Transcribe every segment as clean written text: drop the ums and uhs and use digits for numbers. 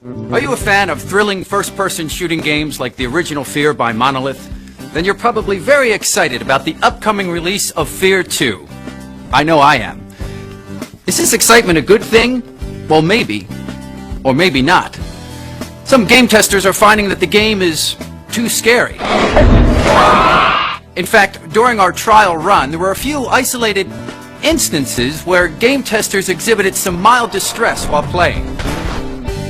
Are you a fan of thrilling first-person shooting games like the original Fear by Monolith? Then you're probably very excited about the upcoming release of Fear 2. I know I am. Is this excitement a good thing? Well, maybe. Or maybe not. Some game testers are finding that the game is too scary. In fact, during our trial run, there were a few isolated instances where game testers exhibited some mild distress while playing.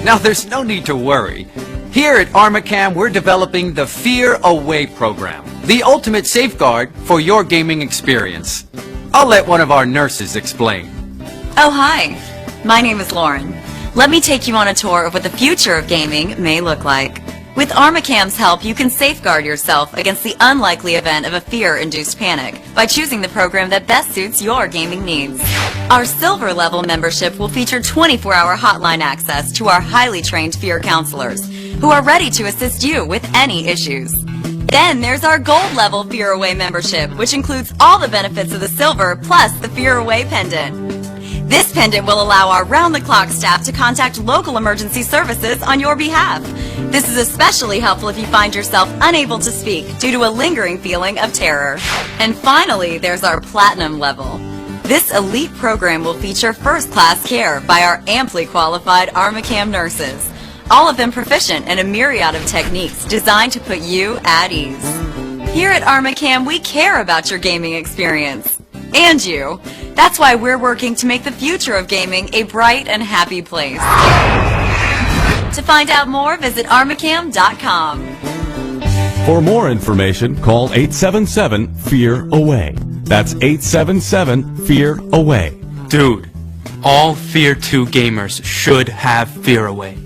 Now, there's no need to worry. Here at Armacam, we're developing the Fear Away program, the ultimate safeguard for your gaming experience. I'll let one of our nurses explain. Oh, hi. My name is Lauren. Let me take you on a tour of what the future of gaming may look like. With Armacam's help, you can safeguard yourself against the unlikely event of a fear-induced panic by choosing the program that best suits your gaming needs. Our silver level membership will feature 24-hour hotline access to our highly trained fear counselors who are ready to assist you with any issues. Then there's our gold level Fear Away membership, which includes all the benefits of the silver plus the Fear Away pendant. This pendant will allow our round-the-clock staff to contact local emergency services on your behalf. This is especially helpful if you find yourself unable to speak due to a lingering feeling of terror. And finally, there's our platinum level. This elite program will feature first-class care by our amply qualified Armacam nurses, all of them proficient in a myriad of techniques designed to put you at ease. Here at Armacam, we care about your gaming experience. And you. That's why we're working to make the future of gaming a bright and happy place. To find out more, visit armacam.com. For more information, call 877-FEAR-AWAY. That's 877-FEAR-AWAY. Dude, all Fear 2 gamers should have Fear Away.